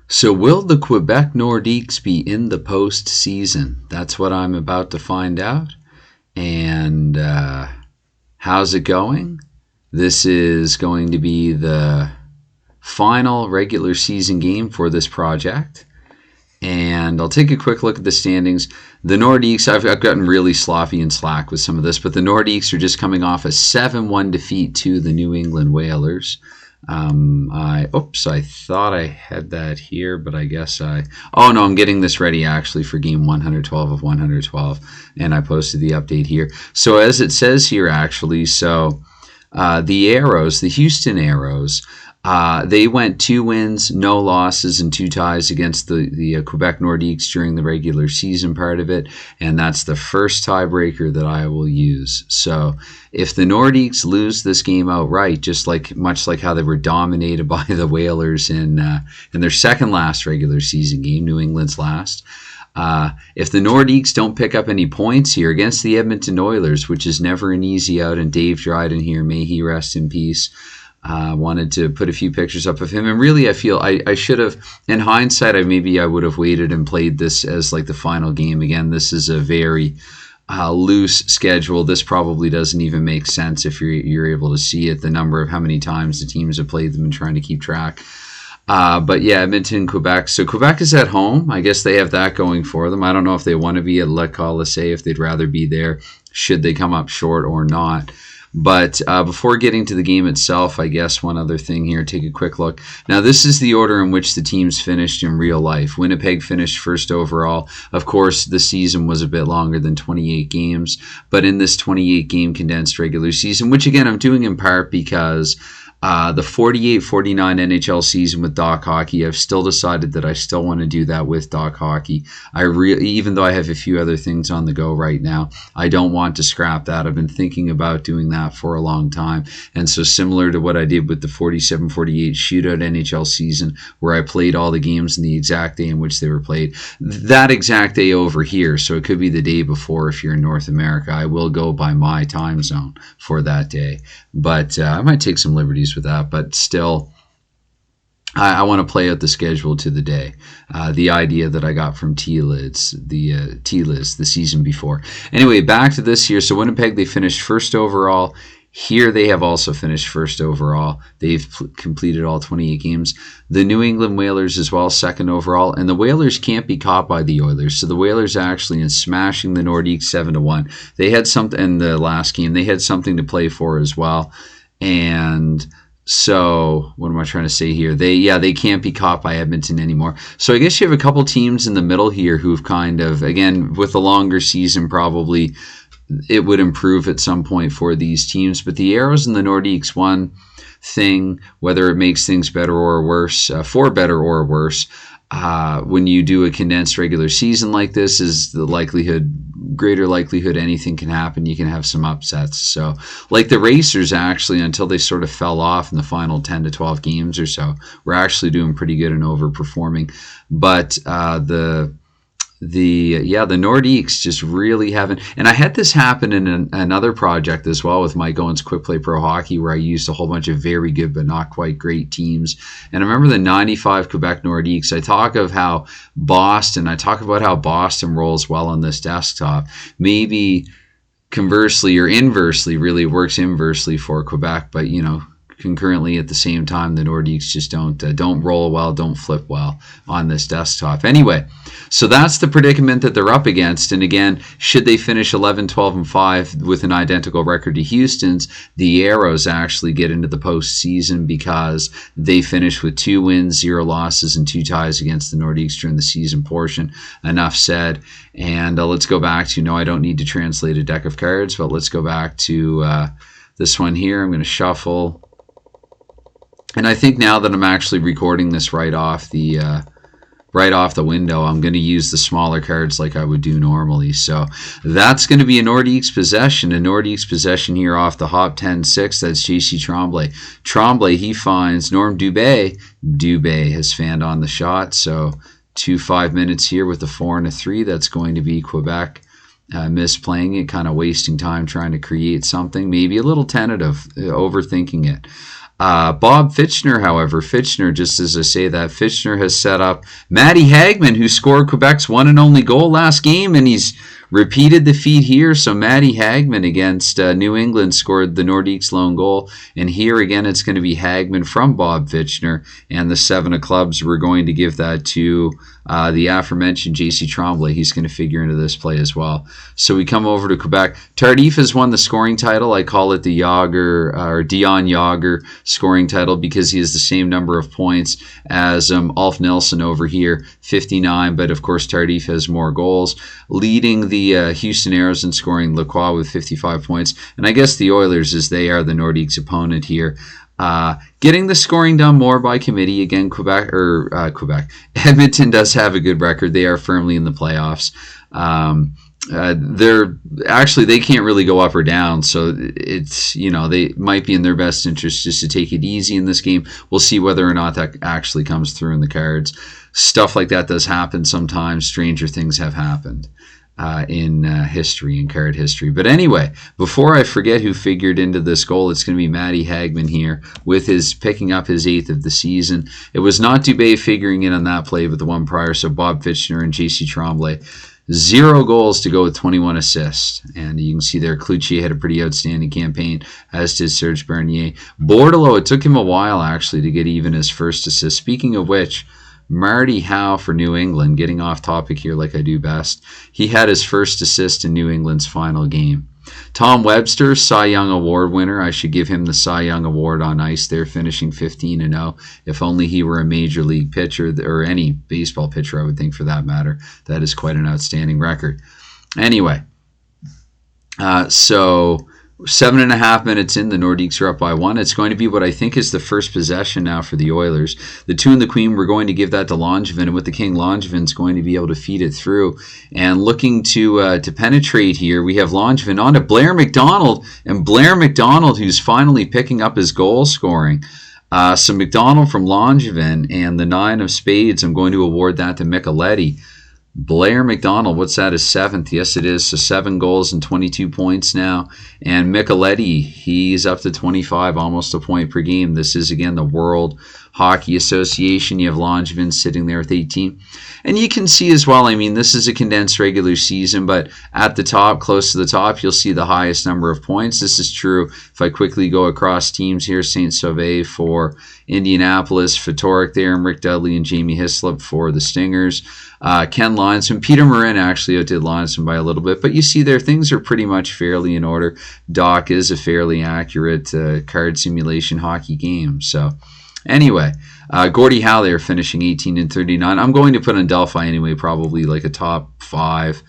So will the Quebec Nordiques be in the postseason? That's what I'm about to find out. And how's it going? This is going to be the final regular season game for this project. And I'll take a quick look at the standings. The Nordiques, I've gotten really sloppy and slack with some of this, but the Nordiques are just coming off a 7-1 defeat to the New England Whalers. I thought I had that here, but I guess oh no, I'm getting this ready actually for game 112 of 112, and I posted the update here. So as it says here actually, so the Aeros, the Houston Aeros, they went 2 wins, no losses, and 2 ties against the Quebec Nordiques during the regular season part of it, and that's the first tiebreaker that I will use. So if the Nordiques lose this game outright, much like how they were dominated by the Whalers in their second last regular season game, New England's last, if the Nordiques don't pick up any points here against the Edmonton Oilers, which is never an easy out, and Dave Dryden here, may he rest in peace, wanted to put a few pictures up of him, and really I feel I should have, in hindsight, I would have waited and played this as like the final game. Again, this is a very loose schedule. This probably doesn't even make sense if you're able to see it, the number of how many times the teams have played them and trying to keep track. But yeah, Edmonton, Quebec. So Quebec is at home. I guess they have that going for them. I don't know if they want to be at Le Colisée, if they'd rather be there, should they come up short or not. But before getting to the game itself, I guess one other thing here, take a quick look. Now, this is the order in which the teams finished in real life. Winnipeg finished first overall. Of course, the season was a bit longer than 28 games, but in this 28-game condensed regular season, which again, I'm doing in part because the 48-49 NHL season with DoC Hockey, I've still decided that I still want to do that with DoC Hockey. Even though I have a few other things on the go right now, I don't want to scrap that. I've been thinking about doing that for a long time. And so similar to what I did with the 47-48 shootout NHL season, where I played all the games in the exact day in which they were played, that exact day over here, so it could be the day before if you're in North America, I will go by my time zone for that day. But I might take some liberties with that, but still I want to play out the schedule to the day. The idea that I got from T-Liz the season before. Anyway, back to this here. So Winnipeg, they finished first overall. Here they have also finished first overall. They've completed all 28 games. The New England Whalers as well, second overall. And the Whalers can't be caught by the Oilers. So the Whalers actually, in smashing the Nordiques 7-1, they had something in the last game. They had something to play for as well. And so what am I trying to say here? They can't be caught by Edmonton anymore. So I guess you have a couple teams in the middle here who've kind of, again, with a longer season, probably it would improve at some point for these teams. But the Aeros and the Nordiques, one thing, whether it makes things better or worse, for better or worse, when you do a condensed regular season like this, is the greater likelihood anything can happen. You can have some upsets. So like the Racers, actually, until they sort of fell off in the final 10 to 12 games or so, we're actually doing pretty good and overperforming. But the Nordiques just really haven't. And I had this happen in another project as well with MichaelM's Quick Play Pro Hockey, where I used a whole bunch of very good but not quite great teams. And I remember the 95 Quebec Nordiques. I talk about how Boston rolls well on this desktop. Maybe conversely or inversely, really works inversely for Quebec, but concurrently at the same time, the Nordiques just don't roll well, don't flip well on this desktop. Anyway, so that's the predicament that they're up against. And again, should they finish 11, 12, and 5 with an identical record to Houston's, the Aeros actually get into the postseason because they finish with 2 wins, 0 losses, and 2 ties against the Nordiques during the season portion. Enough said. And let's go back to, I don't need to translate a deck of cards, but let's go back to this one here. I'm going to shuffle. And I think now that I'm actually recording this right off the window, I'm going to use the smaller cards like I would do normally. So that's going to be a Nordiques possession. A Nordiques possession here off the hop 10-6. That's J.C. Tremblay. Tremblay, he finds Norm Dubé. Dubé has fanned on the shot. So 2 5 minutes here with a 4 and a 3. That's going to be Quebec. Misplaying it, kind of wasting time trying to create something. Maybe a little tentative, overthinking it. Bob Fitchner, however, just as I say that, Fitchner has set up Matty Hagman, who scored Quebec's one and only goal last game, and he's repeated the feat here. So Matty Hagman against New England scored the Nordiques' lone goal, and here again it's going to be Hagman from Bob Fitchner, and the 7 of clubs, we're going to give that to the aforementioned JC Tremblay. He's going to figure into this play as well. So we come over to Quebec. Tardif has won the scoring title. I call it the Yager or Dion Yager scoring title because he has the same number of points as Ulf Nelson over here, 59, but of course Tardif has more goals. Leading the Houston Aeros in scoring, Lacroix with 55 points. And I guess the Oilers, as they are the Nordiques' opponent here, getting the scoring done more by committee. Again, Edmonton does have a good record. They are firmly in the playoffs. They can't really go up or down, so it's, they might be in their best interest just to take it easy in this game. We'll see whether or not that actually comes through in the cards. Stuff like that does happen sometimes. Stranger things have happened in history, in card history. But anyway, before I forget who figured into this goal, it's going to be Matty Hagman here with his picking up his 8th of the season. It was not Dubé figuring in on that play, but the one prior. So Bob Fitchner and JC Tremblay. 0 goals to go with 21 assists. And you can see there, Cloutier had a pretty outstanding campaign, as did Serge Bernier. Bordelot, it took him a while actually to get even his first assist. Speaking of which, Marty Howe for New England, getting off topic here like I do best. He had his first assist in New England's final game. Tom Webster, Cy Young Award winner. I should give him the Cy Young Award on ice there, finishing 15-0. If only he were a major league pitcher, or any baseball pitcher, I would think, for that matter. That is quite an outstanding record. Anyway, so 7.5 minutes in, the Nordiques are up by 1. It's going to be what I think is the first possession now for the Oilers. The 2 and the Queen, we're going to give that to Langevin, and with the King, Langevin's going to be able to feed it through. And looking to penetrate here, we have Langevin on to Blair McDonald, and Blair McDonald, who's finally picking up his goal scoring. So McDonald from Langevin, and the 9 of spades, I'm going to award that to Micheletti. Blair McDonald, what's that, his 7th? Yes, it is. So 7 goals and 22 points now. And Micheletti, he's up to 25, almost a point per game. This is, again, the World Hockey Association. You have Langevin sitting there with 18. And you can see as well, I mean, this is a condensed regular season, but at the top, close to the top, you'll see the highest number of points. This is true if I quickly go across teams here. St. Sauveur for Indianapolis, Fedoruk there, and Rick Dudley and Jamie Hislop for the Stingers. Ken Linesman, Peter Marin actually outdid Linesman by a little bit, but you see there, things are pretty much fairly in order. DoC is a fairly accurate card simulation hockey game. So anyway, Gordie Howe there finishing 18-39. I'm going to put in Delphi anyway, probably like a top 5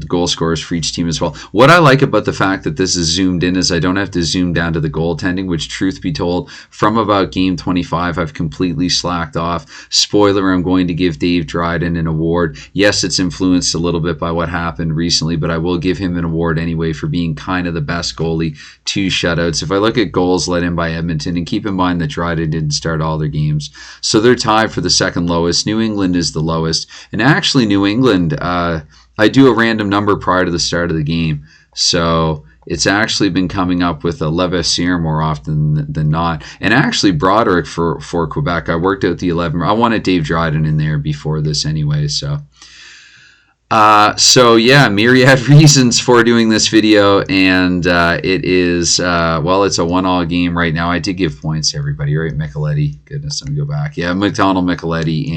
goal scorers for each team as well. What I like about the fact that this is zoomed in is I don't have to zoom down to the goaltending, which, truth be told, from about game 25, I've completely slacked off. Spoiler, I'm going to give Dave Dryden an award. Yes, it's influenced a little bit by what happened recently, but I will give him an award anyway for being kind of the best goalie. 2 shutouts. If I look at goals let in by Edmonton, and keep in mind that Dryden didn't start all their games, so they're tied for the second lowest. New England is the lowest, and actually New England, I do a random number prior to the start of the game, so it's actually been coming up with a Levasseur more often than not. And actually Broderick for Quebec, I worked out the 11. I wanted Dave Dryden in there before this anyway, so yeah, myriad reasons for doing this video, and it is, well, it's a 1-all game right now. I did give points to everybody, right? Micheletti, goodness, let me go back. Yeah, McDonald, Micheletti,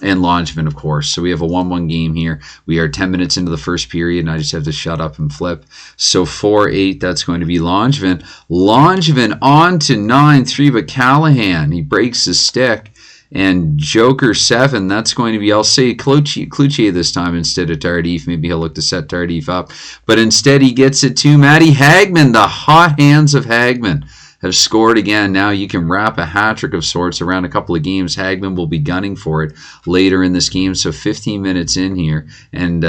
and Langevin, of course. So we have a 1-1 game here. We are 10 minutes into the first period, and I just have to shut up and flip. So 4-8, that's going to be Langevin. Langevin on to 9-3, but Callahan, he breaks his stick. And Joker 7, that's going to be, I'll say Cloutier this time instead of Tardif. Maybe he'll look to set Tardif up. But instead he gets it to Matty Hagman. The hot hands of Hagman have scored again. Now you can wrap a hat-trick of sorts around a couple of games. Hagman will be gunning for it later in this game. So 15 minutes in here. And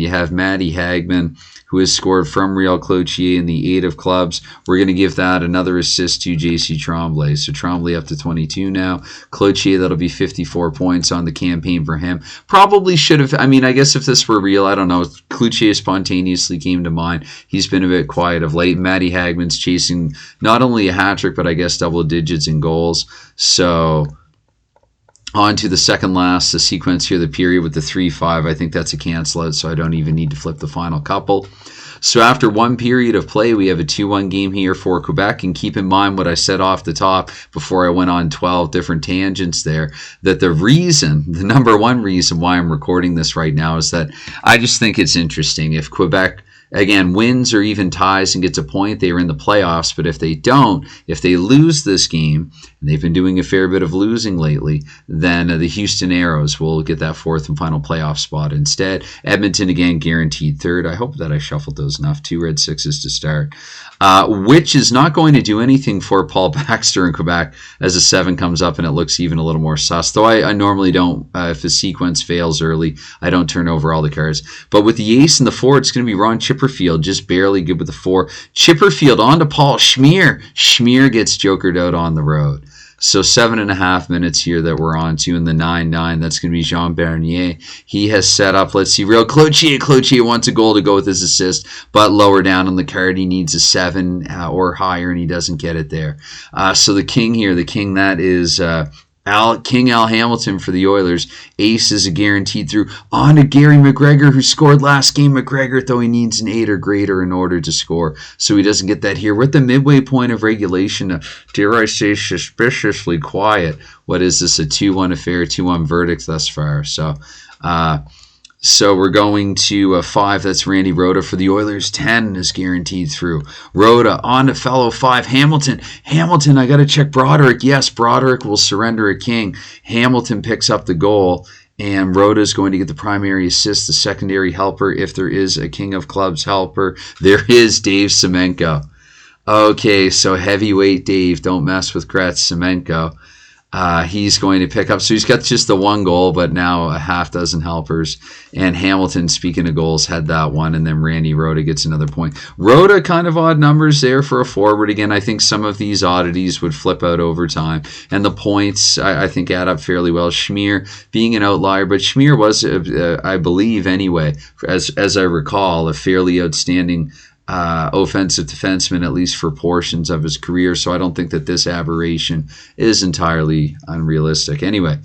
you have Matty Hagman, who has scored from Real Cloutier in the 8 of clubs. We're going to give that another assist to JC Tremblay. So Tremblay up to 22 now. Cloutier, that'll be 54 points on the campaign for him. Probably should have, I mean, I guess if this were real, I don't know. Cloutier spontaneously came to mind. He's been a bit quiet of late. Matty Hagman's chasing not only only a hat trick, but I guess double digits in goals. So on to the second last, the sequence here, the period with the 3-5. I think that's a cancel out, so I don't even need to flip the final couple. So after one period of play, we have a 2-1 game here for Quebec. And keep in mind what I said off the top before I went on 12 different tangents there, that the number one reason why I'm recording this right now is that I just think it's interesting. If Quebec, again, wins or even ties and gets a point, they are in the playoffs. But if they don't, if they lose this game, and they've been doing a fair bit of losing lately, then the Houston Aeros will get that fourth and final playoff spot instead. Edmonton, again, guaranteed third. I hope that I shuffled those enough. 2 red 6s to start. Which is not going to do anything for Paul Baxter in Quebec as a 7 comes up and it looks even a little more sus. Though I normally don't, if the sequence fails early, I don't turn over all the cards. But with the ace and the 4, it's going to be Ron Chipperfield, just barely good with the 4. Chipperfield on to Paul Schmier. Schmier gets jokered out on the road. So 7.5 minutes here that we're on to in the 9-9. That's going to be Jean Bernier. He has set up, let's see, Real Cloutier. Cloutier wants a goal to go with his assist, but lower down on the card, he needs a 7 or higher, and he doesn't get it there. So the king here, the king that is King Al Hamilton for the Oilers. Ace is a guaranteed through. On to Gary McGregor, who scored last game. McGregor, though, he needs an 8 or greater in order to score, so he doesn't get that here. We're at the midway point of regulation. Dare I say, suspiciously quiet. What is this, a 2-1 affair, 2-1 verdict thus far? So we're going to 5. That's Randy Rhoda for the Oilers. 10 is guaranteed through. Rhoda on to fellow 5. Hamilton. I got to check Broderick. Yes, Broderick will surrender a king. Hamilton picks up the goal. And Rhoda is going to get the primary assist, the secondary helper. If there is a King of Clubs helper, there is Dave Semenko. Okay, so heavyweight Dave. Don't mess with Gretz Semenko. He's going to pick up. So he's got just the 1 goal, but now a half dozen helpers. And Hamilton, speaking of goals, had that one. And then Randy Rhoda gets another point. Rhoda, kind of odd numbers there for a forward. Again, I think some of these oddities would flip out over time. And the points, I think, add up fairly well. Schmier being an outlier, but Schmier was, I believe anyway, as I recall, a fairly outstanding offensive defenseman, at least for portions of his career. So I don't think that this aberration is entirely unrealistic. Anyway,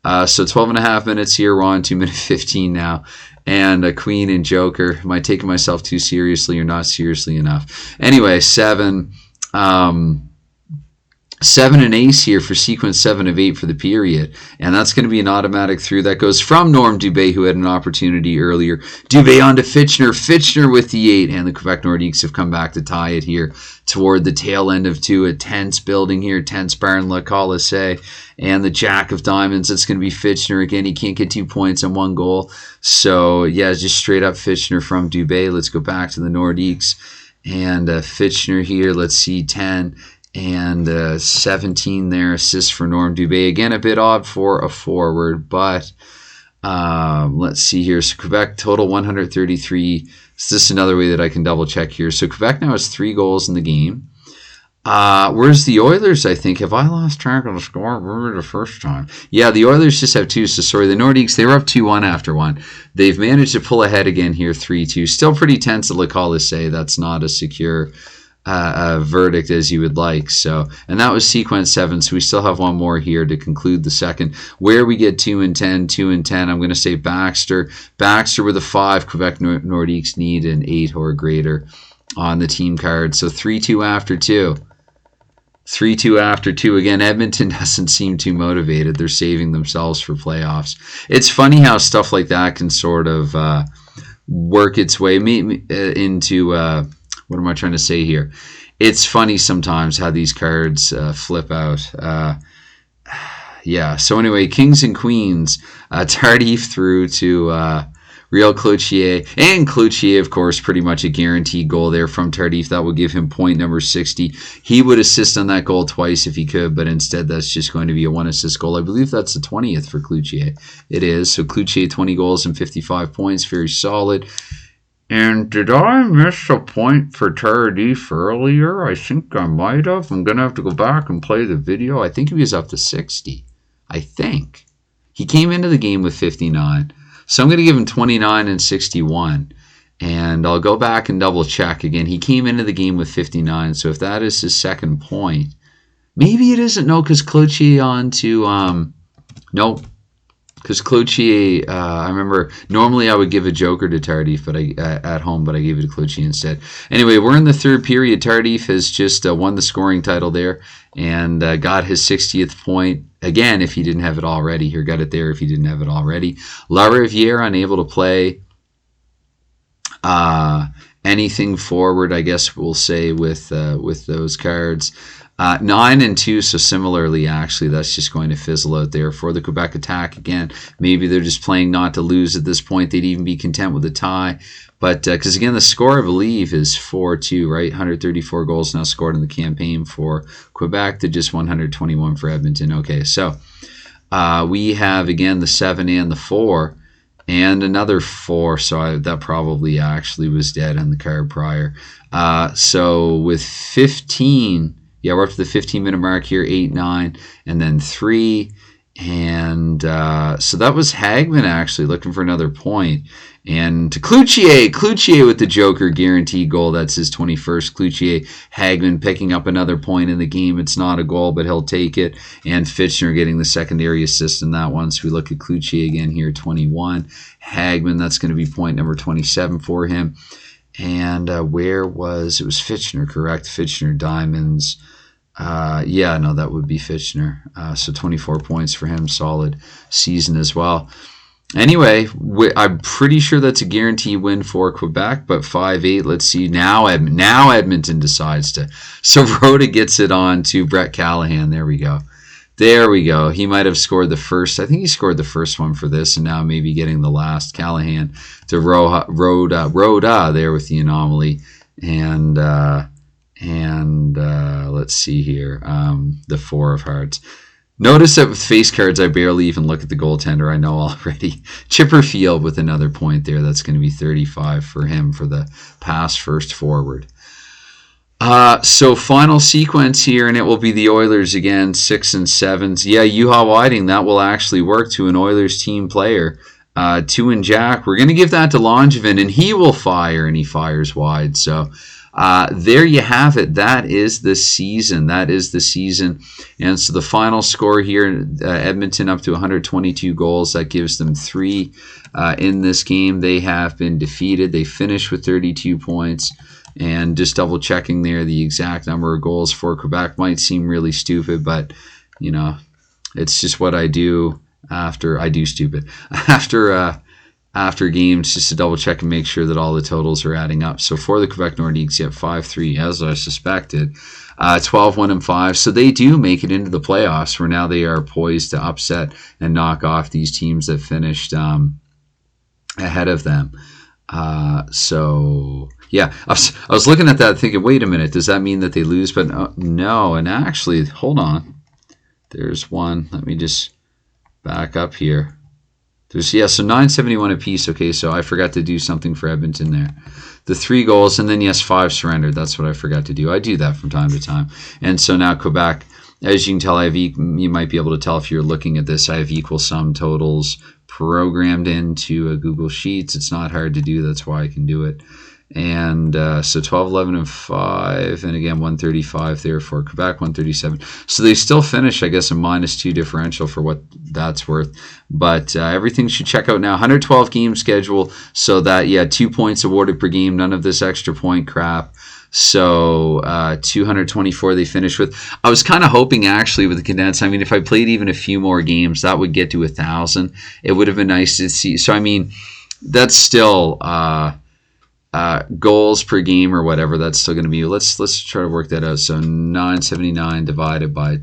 so 12.5 minutes here. We're on 2 minute 15 now. And a queen and joker. Am I taking myself too seriously or not seriously enough? Anyway, 7. 7 and ace here for sequence 7 of 8 for the period. And that's going to be an automatic through. That goes from Norm Dubé, who had an opportunity earlier. Dubé on to Fitchner. Fitchner with the 8. And the Quebec Nordiques have come back to tie it here toward the tail end of 2. A tense building here. Tense Barn Le Colisée. And the Jack of Diamonds. That's going to be Fitchner. Again, he can't get 2 points and 1 goal. So, yeah, just straight up Fitchner from Dubé. Let's go back to the Nordiques. And Fitchner here. Let's see, 10. And 17 there, assists for Norm Dubé. Again, a bit odd for a forward, but let's see here. So Quebec, total 133. So this is another way that I can double check here. So Quebec now has 3 goals in the game. Whereas the Oilers, I think, have I lost track of the score? Remember the first time? Yeah, the Oilers just have 2. So sorry, the Nordiques, they were up 2-1 after 1. They've managed to pull ahead again here, 3-2. Still pretty tense at Le Colisée. That's not a secure verdict as you would like. So, and that was sequence 7. So we still have 1 more here to conclude the second, where we get 2 and 10. I'm going to say Baxter with a 5. Quebec Nordiques need an 8 or greater on the team card. So 3-2 after 2. 3-2 after 2. Again, Edmonton doesn't seem too motivated. They're saving themselves for playoffs. It's funny how stuff like that can sort of work its way into what am I trying to say here? It's funny sometimes how these cards flip out. Yeah, so anyway, Kings and Queens, Tardif through to Real Cloutier. And Cloutier, of course, pretty much a guaranteed goal there from Tardif. That will give him point number 60. He would assist on that goal twice if he could, but instead that's just going to be a 1 assist goal. I believe that's the 20th for Cloutier. It is. So Cloutier, 20 goals and 55 points. Very solid. And did I miss a point for Tardif earlier? I think I might have. I'm going to have to go back and play the video. I think he was up to 60. I think. He came into the game with 59. So I'm going to give him 29 and 61. And I'll go back and double check again. He came into the game with 59, so if that is his second point, maybe it isn't. No, because Cloutier on to no, because Cloutier. I remember normally I would give a joker to Tardif, but at home, but I gave it to Cloutier instead. Anyway, we're in the third period. Tardif has just won the scoring title there and got his 60th point. Again, if he didn't have it already, here got it there. If he didn't have it already, La Riviere unable to play. Anything forward, I guess we'll say with those cards. 9 and 2, so similarly, actually, that's just going to fizzle out there for the Quebec attack again. Maybe they're just playing not to lose at this point. They'd even be content with a tie. But because, again, the score, I believe, is 4-2, right? 134 goals now scored in the campaign for Quebec to just 121 for Edmonton. Okay, so we have, again, the 7 and the 4. And another 4, so that probably actually was dead on the card prior. So with 15, yeah, we're up to the 15-minute mark here, 8, 9, and then 3. And so that was Hagman actually looking for another point. And to Cloutier with the Joker guaranteed goal. That's his 21st. Cloutier, Hagman picking up another point in the game. It's not a goal, but he'll take it. And Fitchner getting the secondary assist in that one. So we look at Cloutier again here, 21. Hagman, that's going to be point number 27 for him. And it was Fitchner, correct? Fitchner, Diamonds. Yeah, no, that would be Fitchner. So 24 points for him. Solid season as well. Anyway, I'm pretty sure that's a guarantee win for Quebec, but 5-8. Let's see. Now Edmonton decides to. So Rhoda gets it on to Brett Callahan. There we go. He might have scored the first. I think he scored the first one for this, and now maybe getting the last. Callahan to Rhoda there with the anomaly. And let's see here. The 4 of hearts. Notice that with face cards, I barely even look at the goaltender. I know already. Chipperfield with another point there. That's going to be 35 for him for the pass first forward. So final sequence here, and it will be the Oilers again, 6 and 7s. Yeah, Juha Whiting, that will actually work to an Oilers team player. 2 and Jack. We're going to give that to Langevin, and he will fire, and he fires wide. So there you have it. That is the season. And so the final score here, Edmonton up to 122 goals. That gives them 3 in this game. They have been defeated. They finished with 32 points. And just double checking there, the exact number of goals for Quebec might seem really stupid, but, you know, it's just what I do after games, just to double check and make sure that all the totals are adding up. So for the Quebec Nordiques, you have 5-3, as I suspected, 12-1 and 5. So they do make it into the playoffs, where now they are poised to upset and knock off these teams that finished ahead of them. So yeah, I was looking at that thinking, wait a minute, does that mean that they lose? But no, and actually, hold on. There's one. Let me just back up here. So 971 apiece. Okay, so I forgot to do something for Edmonton there. The 3 goals, and then, yes, 5 surrendered. That's what I forgot to do. I do that from time to time. And so now Quebec, as you can tell, you might be able to tell if you're looking at this, I have equal sum totals programmed into Google Sheets. It's not hard to do. That's why I can do it. And so 12, 11, and 5. And again, 135 there for Quebec, 137. So they still finish, I guess, a -2 differential for what that's worth. But everything should check out now. 112 game schedule. So that, 2 points awarded per game. None of this extra point crap. So 224 they finished with. I was kind of hoping, actually, with the condensed, I mean, if I played even a few more games, that would get to 1,000. It would have been nice to see. So, I mean, that's still goals per game or whatever. That's still going to be, let's try to work that out. So 979 divided by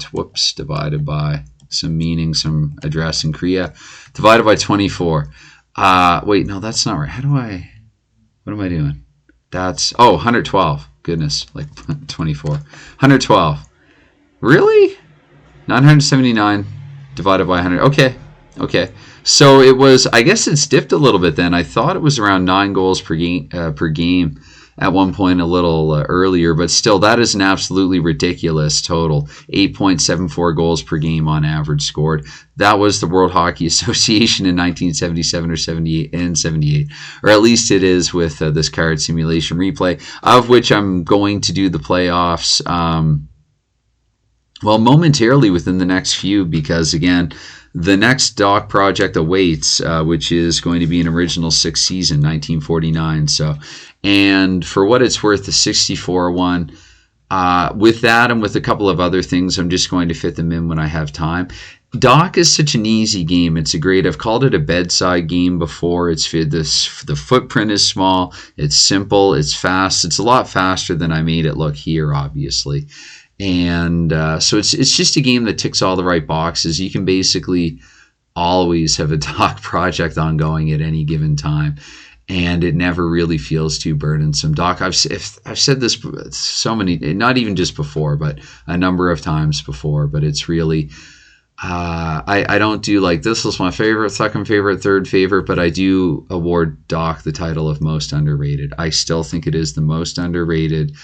some meaning, some address in Korea, divided by 24. Wait, no, that's not right. What am I doing? That's, 112. Goodness, like 24. 112. Really? 979 divided by 100. Okay. So it was, I guess it's dipped a little bit then. I thought it was around 9 goals per game. at one point a little earlier, but still, that is an absolutely ridiculous total. 8.74 goals per game on average scored. That was the World Hockey Association in 1977 or 78 and 78, or at least it is with this card simulation replay, of which I'm going to do the playoffs well, momentarily within the next few, because again, the next DoC project awaits, which is going to be an original 6 season, 1949. So, and for what it's worth, the 64 one, with that and with a couple of other things, I'm just going to fit them in when I have time. DoC is such an easy game. It's a great, I've called it a bedside game before. The footprint is small, it's simple, it's fast. It's a lot faster than I made it look here, obviously. And so it's just a game that ticks all the right boxes. You can basically always have a DoC project ongoing at any given time, and it never really feels too burdensome. DoC, I've said this so many, not even just before, but a number of times before, but it's really, I don't do like this was my favorite, second favorite, third favorite, but I do award DoC the title of most underrated. I still think it is the most underrated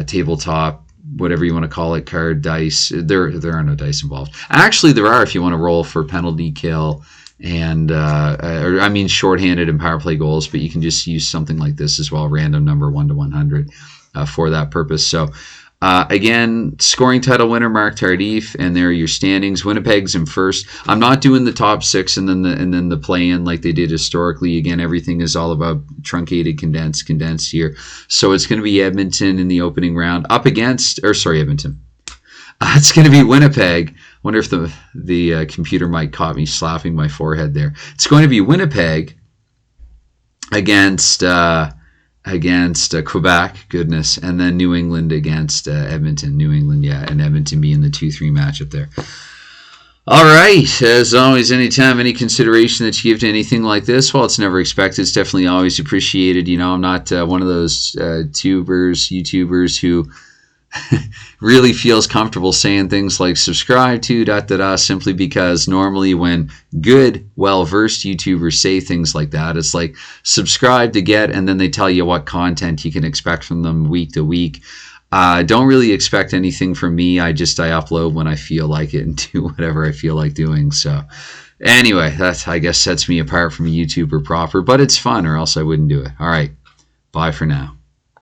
tabletop, whatever you want to call it, card, dice. There are no dice involved. Actually, there are if you want to roll for penalty kill and shorthanded and power play goals, but you can just use something like this as well, random number 1 to 100 for that purpose. So again, scoring title winner Mark Tardif, and there are your standings. Winnipeg's in first. I'm not doing the top 6 and then the play-in like they did historically. Again, everything is all about truncated, condensed here. So it's going to be Edmonton in the opening round Edmonton. It's going to be Winnipeg. I wonder if the computer mic caught me slapping my forehead there. It's going to be Winnipeg against Quebec, goodness, and then New England against Edmonton. New England, yeah, and Edmonton being the 2-3 matchup there. All right, as always, anytime, any consideration that you give to anything like this, well, it's never expected. It's definitely always appreciated. You know, I'm not one of those YouTubers who really feels comfortable saying things like subscribe to ... simply because normally when good, well-versed YouTubers say things like that, it's like subscribe to get, and then they tell you what content you can expect from them week to week. Don't really expect anything from me. I upload when I feel like it and do whatever I feel like doing. So anyway, that I guess sets me apart from a YouTuber proper, but it's fun, or else I wouldn't do it. All right, bye for now.